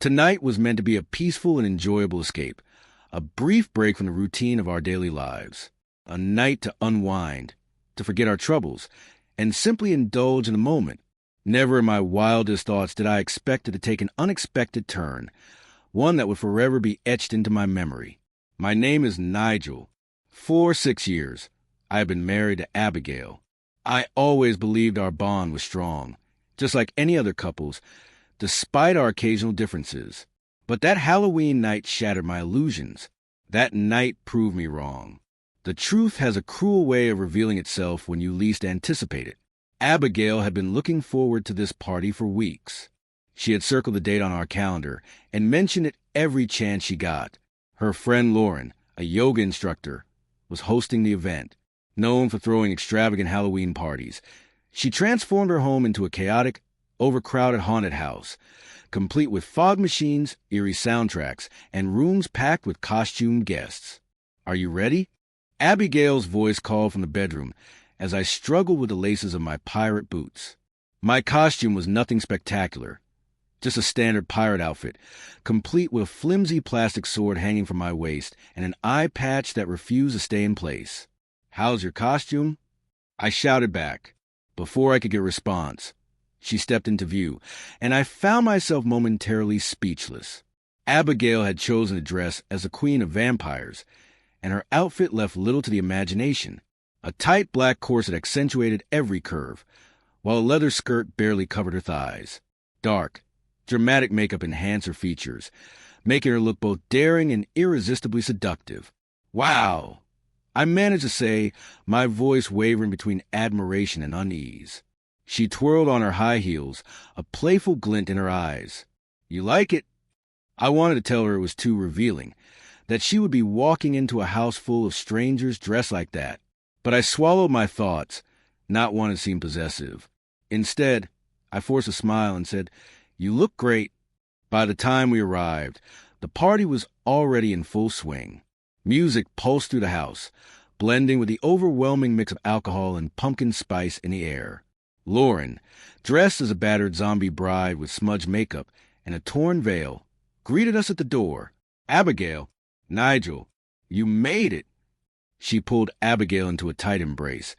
Tonight was meant to be a peaceful and enjoyable escape, a brief break from the routine of our daily lives, a night to unwind, to forget our troubles, and simply indulge in the moment. Never in my wildest thoughts did I expect it to take an unexpected turn, one that would forever be etched into my memory. My name is Nigel. For 6 years, I have been married to Abigail. I always believed our bond was strong, just like any other couples, despite our occasional differences. But that Halloween night shattered my illusions. That night proved me wrong. The truth has a cruel way of revealing itself when you least anticipate it. Abigail had been looking forward to this party for weeks. She had circled the date on our calendar and mentioned it every chance she got. Her friend Lauren, a yoga instructor, was hosting the event. Known for throwing extravagant Halloween parties, she transformed her home into a chaotic, overcrowded haunted house, complete with fog machines, eerie soundtracks, and rooms packed with costumed guests. "Are you ready?" Abigail's voice called from the bedroom as I struggled with the laces of my pirate boots. My costume was nothing spectacular, just a standard pirate outfit, complete with a flimsy plastic sword hanging from my waist and an eye patch that refused to stay in place. "How's your costume?" I shouted back. Before I could get a response, she stepped into view, and I found myself momentarily speechless. Abigail had chosen to dress as the queen of vampires, and her outfit left little to the imagination. A tight black corset accentuated every curve, while a leather skirt barely covered her thighs. Dark, dramatic makeup enhanced her features, making her look both daring and irresistibly seductive. "Wow!" I managed to say, my voice wavering between admiration and unease. She twirled on her high heels, a playful glint in her eyes. "You like it?" I wanted to tell her it was too revealing, that she would be walking into a house full of strangers dressed like that. But I swallowed my thoughts, not wanting to seem possessive. Instead, I forced a smile and said, "You look great." By the time we arrived, the party was already in full swing. Music pulsed through the house, blending with the overwhelming mix of alcohol and pumpkin spice in the air. Lauren, dressed as a battered zombie bride with smudged makeup and a torn veil, greeted us at the door. "Abigail, Nigel, you made it." She pulled Abigail into a tight embrace,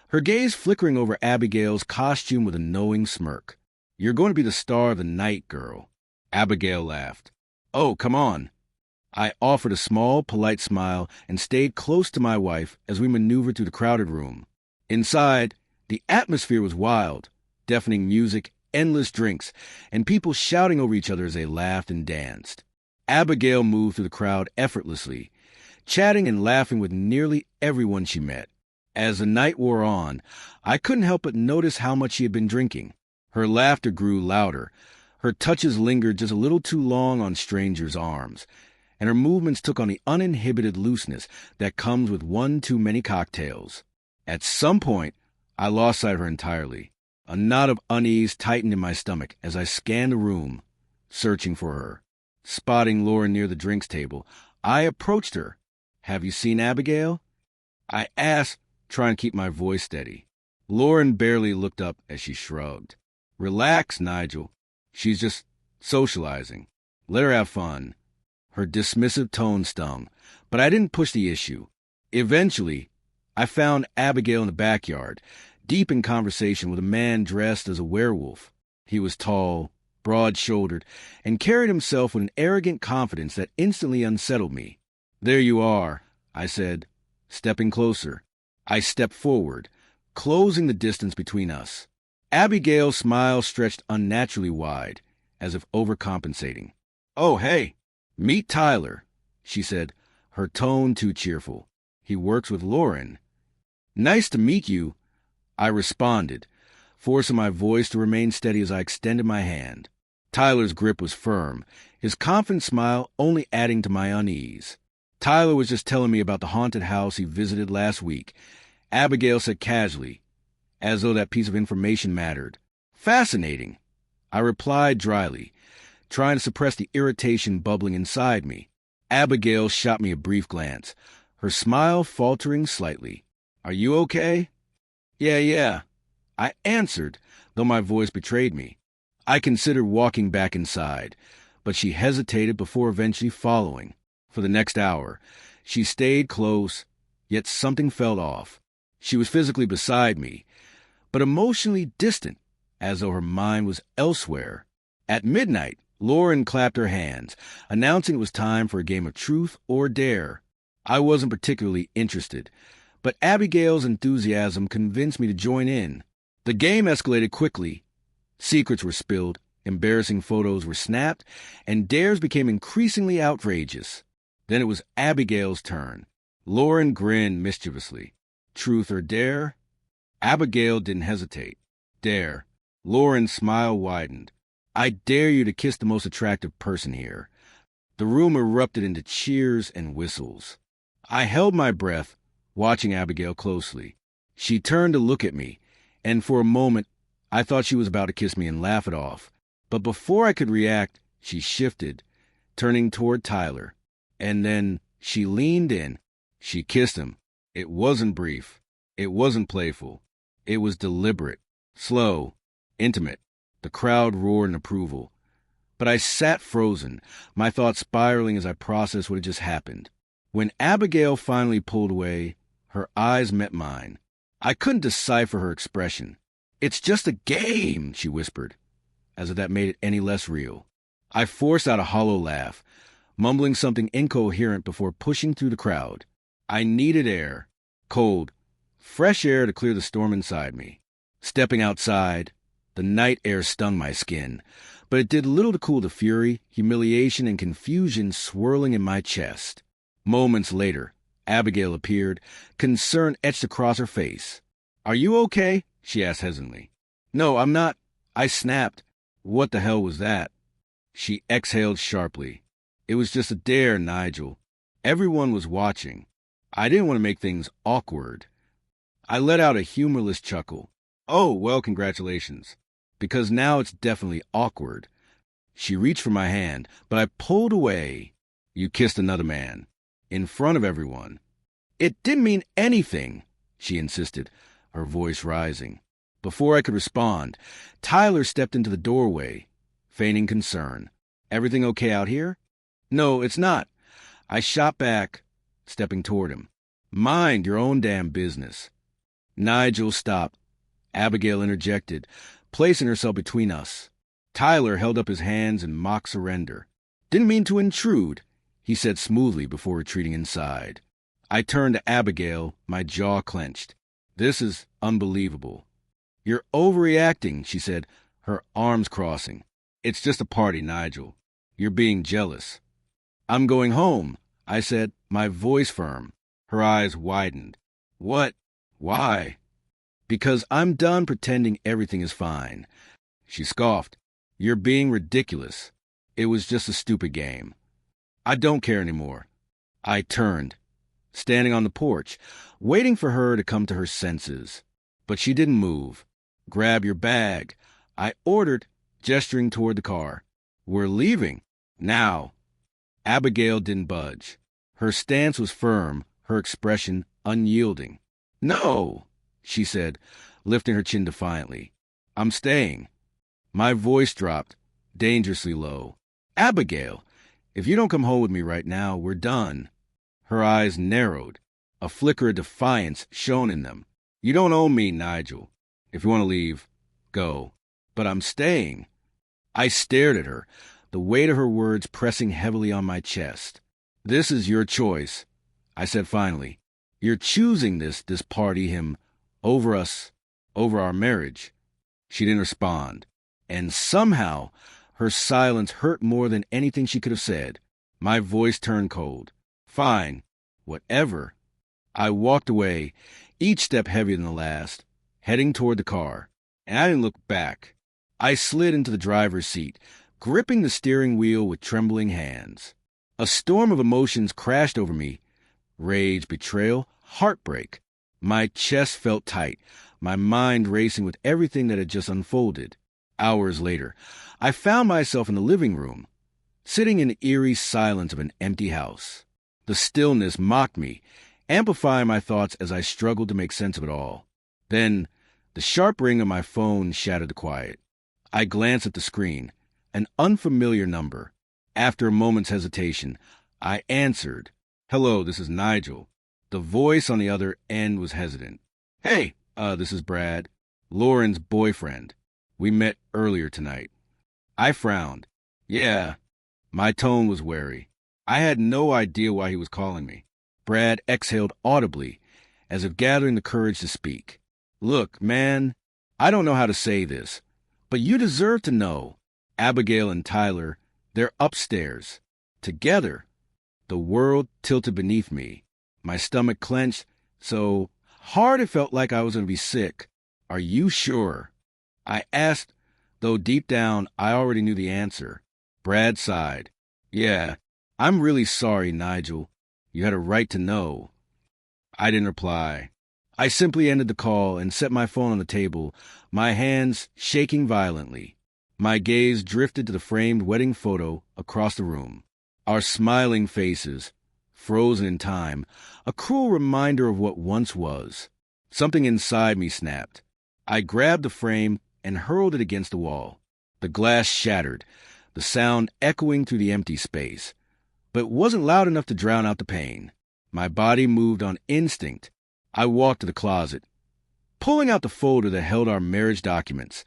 her gaze flickering over Abigail's costume with a knowing smirk. "You're going to be the star of the night, girl." Abigail laughed. "Oh, come on." I offered a small, polite smile and stayed close to my wife as we maneuvered through the crowded room. Inside, the atmosphere was wild, deafening music, endless drinks, and people shouting over each other as they laughed and danced. Abigail moved through the crowd effortlessly, chatting and laughing with nearly everyone she met. As the night wore on, I couldn't help but notice how much she had been drinking. Her laughter grew louder, her touches lingered just a little too long on strangers' arms, and her movements took on the uninhibited looseness that comes with one too many cocktails. At some point, I lost sight of her entirely. A knot of unease tightened in my stomach as I scanned the room, searching for her. Spotting Lauren near the drinks table, I approached her. "Have you seen Abigail?" I asked, trying to keep my voice steady. Lauren barely looked up as she shrugged. "Relax, Nigel. She's just socializing. Let her have fun." Her dismissive tone stung, but I didn't push the issue. Eventually, I found Abigail in the backyard, deep in conversation with a man dressed as a werewolf. He was tall, broad-shouldered, and carried himself with an arrogant confidence that instantly unsettled me. "There you are," I said, stepping closer. I stepped forward, closing the distance between us. Abigail's smile stretched unnaturally wide, as if overcompensating. "Oh, hey, meet Tyler," she said, her tone too cheerful. "He works with Lauren." "Nice to meet you," I responded, forcing my voice to remain steady as I extended my hand. Tyler's grip was firm, his confident smile only adding to my unease. "Tyler was just telling me about the haunted house he visited last week," Abigail said casually, as though that piece of information mattered. "Fascinating," I replied dryly, trying to suppress the irritation bubbling inside me. Abigail shot me a brief glance, her smile faltering slightly. "Are you okay?" Yeah, I answered, though my voice betrayed me. I considered walking back inside, but she hesitated before eventually following. For the next hour, she stayed close, yet something felt off. She was physically beside me, but emotionally distant, as though her mind was elsewhere. At midnight, Lauren clapped her hands, announcing it was time for a game of truth or dare. I wasn't particularly interested, but Abigail's enthusiasm convinced me to join in. The game escalated quickly. Secrets were spilled, embarrassing photos were snapped, and dares became increasingly outrageous. Then it was Abigail's turn. Lauren grinned mischievously. Truth or dare? Abigail didn't hesitate. Dare. Lauren's smile widened. I dare you to kiss the most attractive person here. The room erupted into cheers and whistles. I held my breath, watching Abigail closely. She turned to look at me, and for a moment, I thought she was about to kiss me and laugh it off. But before I could react, she shifted, turning toward Tyler. And then she leaned in. She kissed him. It wasn't brief. It wasn't playful. It was deliberate, slow, intimate. The crowd roared in approval. But I sat frozen, my thoughts spiraling as I processed what had just happened. When Abigail finally pulled away, her eyes met mine. I couldn't decipher her expression. "It's just a game," she whispered, as if that made it any less real. I forced out a hollow laugh, mumbling something incoherent before pushing through the crowd. I needed air, cold, fresh air to clear the storm inside me. Stepping outside, the night air stung my skin, but it did little to cool the fury, humiliation, and confusion swirling in my chest. Moments later, Abigail appeared, concern etched across her face. "Are you okay?" she asked hesitantly. "No, I'm not." I snapped. What the hell was that? She exhaled sharply. "It was just a dare, Nigel. Everyone was watching. I didn't want to make things awkward." I let out a humorless chuckle. "Oh, well, congratulations. Because now it's definitely awkward." She reached for my hand, but I pulled away. "You kissed another man. In front of everyone." "It didn't mean anything," she insisted, her voice rising. Before I could respond, Tyler stepped into the doorway, feigning concern. "Everything okay out here?" "No, it's not." I shot back, stepping toward him. "Mind your own damn business." Nigel stopped. Abigail interjected, placing herself between us. Tyler held up his hands in mock surrender. "Didn't mean to intrude," he said smoothly before retreating inside. I turned to Abigail, my jaw clenched. "This is unbelievable." "You're overreacting," she said, her arms crossing. "It's just a party, Nigel. You're being jealous." "I'm going home," I said, my voice firm. Her eyes widened. "What? Why?" "Because I'm done pretending everything is fine." She scoffed. "You're being ridiculous. It was just a stupid game." "I don't care anymore." I turned, standing on the porch, waiting for her to come to her senses. But she didn't move. "Grab your bag," I ordered, gesturing toward the car. "We're leaving. Now." Abigail didn't budge. Her stance was firm, her expression unyielding. "No," she said, lifting her chin defiantly. "I'm staying." My voice dropped, dangerously low. "Abigail, if you don't come home with me right now, we're done." Her eyes narrowed. A flicker of defiance shone in them. "You don't own me, Nigel. If you want to leave, go. But I'm staying." I stared at her, the weight of her words pressing heavily on my chest. "This is your choice," I said finally. "You're choosing this party him over us, over our marriage." She didn't respond. And somehow, her silence hurt more than anything she could have said. My voice turned cold. "Fine. Whatever." I walked away, each step heavier than the last, heading toward the car. And I didn't look back. I slid into the driver's seat, gripping the steering wheel with trembling hands. A storm of emotions crashed over me. Rage, betrayal, heartbreak. My chest felt tight, my mind racing with everything that had just unfolded. Hours later, I found myself in the living room, sitting in the eerie silence of an empty house. The stillness mocked me, amplifying my thoughts as I struggled to make sense of it all. Then, the sharp ring of my phone shattered the quiet. I glanced at the screen, an unfamiliar number. After a moment's hesitation, I answered, "Hello, this is Nigel." The voice on the other end was hesitant. "Hey, this is Brad, Lauren's boyfriend. We met earlier tonight." I frowned. "Yeah." My tone was wary. I had no idea why he was calling me. Brad exhaled audibly, as if gathering the courage to speak. "Look, man, I don't know how to say this, but you deserve to know. Abigail and Tyler, they're upstairs. Together." The world tilted beneath me. My stomach clenched so hard it felt like I was going to be sick. "Are you sure?" I asked, though deep down I already knew the answer. Brad sighed. "Yeah, I'm really sorry, Nigel. You had a right to know." I didn't reply. I simply ended the call and set my phone on the table, my hands shaking violently. My gaze drifted to the framed wedding photo across the room. Our smiling faces, frozen in time, a cruel reminder of what once was. Something inside me snapped. I grabbed the frame and hurled it against the wall. The glass shattered, the sound echoing through the empty space, but it wasn't loud enough to drown out the pain. My body moved on instinct. I walked to the closet, pulling out the folder that held our marriage documents,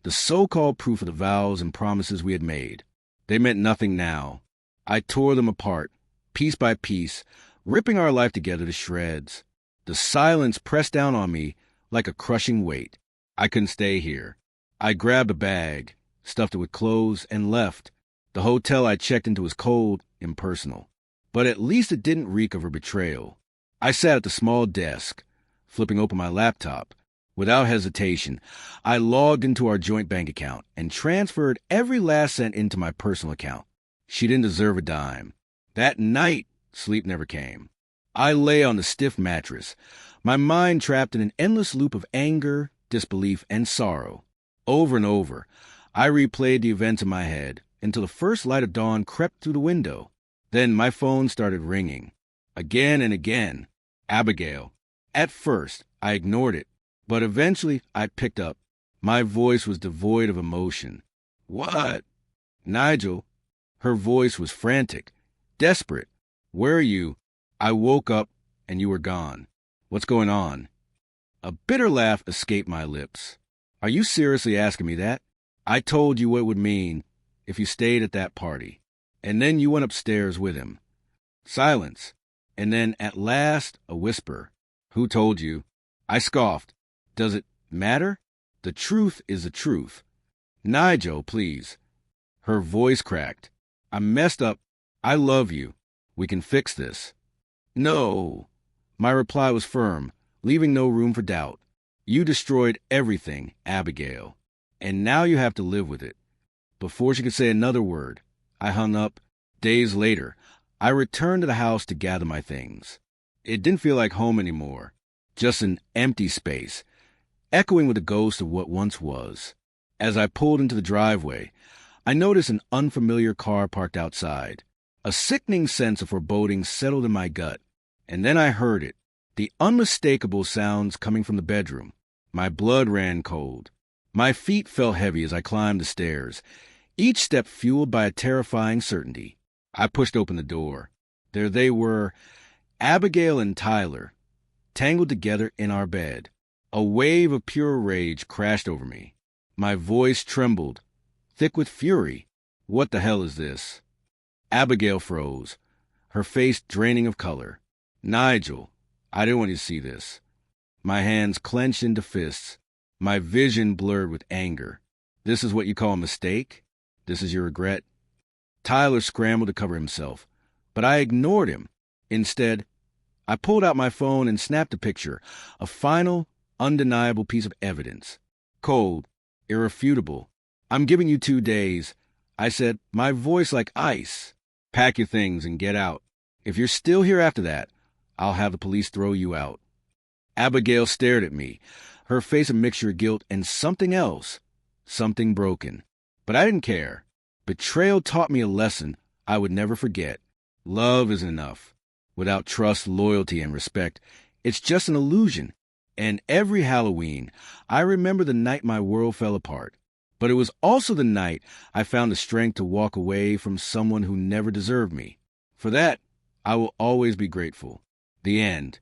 the so-called proof of the vows and promises we had made. They meant nothing now. I tore them apart, piece by piece, ripping our life together to shreds. The silence pressed down on me like a crushing weight. I couldn't stay here. I grabbed a bag, stuffed it with clothes, and left. The hotel I checked into was cold, impersonal. But at least it didn't reek of her betrayal. I sat at the small desk, flipping open my laptop. Without hesitation, I logged into our joint bank account and transferred every last cent into my personal account. She didn't deserve a dime. That night, sleep never came. I lay on the stiff mattress, my mind trapped in an endless loop of anger, disbelief, and sorrow. Over and over, I replayed the events in my head until the first light of dawn crept through the window. Then my phone started ringing. Again and again. Abigail. At first, I ignored it, but eventually I picked up. My voice was devoid of emotion. "What?" "Nigel." Her voice was frantic, desperate. "Where are you? I woke up and you were gone. What's going on?" A bitter laugh escaped my lips. "Are you seriously asking me that? I told you what it would mean if you stayed at that party. And then you went upstairs with him." Silence. And then, at last, a whisper. "Who told you?" I scoffed. "Does it matter? The truth is the truth." "Nigel, please." Her voice cracked. "I messed up. I love you. We can fix this." "No." My reply was firm, leaving no room for doubt. "You destroyed everything, Abigail, and now you have to live with it." Before she could say another word, I hung up. Days later, I returned to the house to gather my things. It didn't feel like home anymore, just an empty space, echoing with the ghost of what once was. As I pulled into the driveway, I noticed an unfamiliar car parked outside. A sickening sense of foreboding settled in my gut, and then I heard it, the unmistakable sounds coming from the bedroom. My blood ran cold. My feet felt heavy as I climbed the stairs, each step fueled by a terrifying certainty. I pushed open the door. There they were, Abigail and Tyler, tangled together in our bed. A wave of pure rage crashed over me. My voice trembled, thick with fury. "What the hell is this?" Abigail froze, her face draining of color. "Nigel, I didn't want you to see this." My hands clenched into fists, my vision blurred with anger. "This is what you call a mistake? This is your regret?" Tyler scrambled to cover himself, but I ignored him. Instead, I pulled out my phone and snapped a picture, a final, undeniable piece of evidence. Cold, irrefutable. "I'm giving you 2 days," I said, my voice like ice. "Pack your things and get out. If you're still here after that, I'll have the police throw you out." Abigail stared at me, her face a mixture of guilt and something else, something broken. But I didn't care. Betrayal taught me a lesson I would never forget. Love isn't enough. Without trust, loyalty, and respect, it's just an illusion. And every Halloween, I remember the night my world fell apart. But it was also the night I found the strength to walk away from someone who never deserved me. For that, I will always be grateful. The end.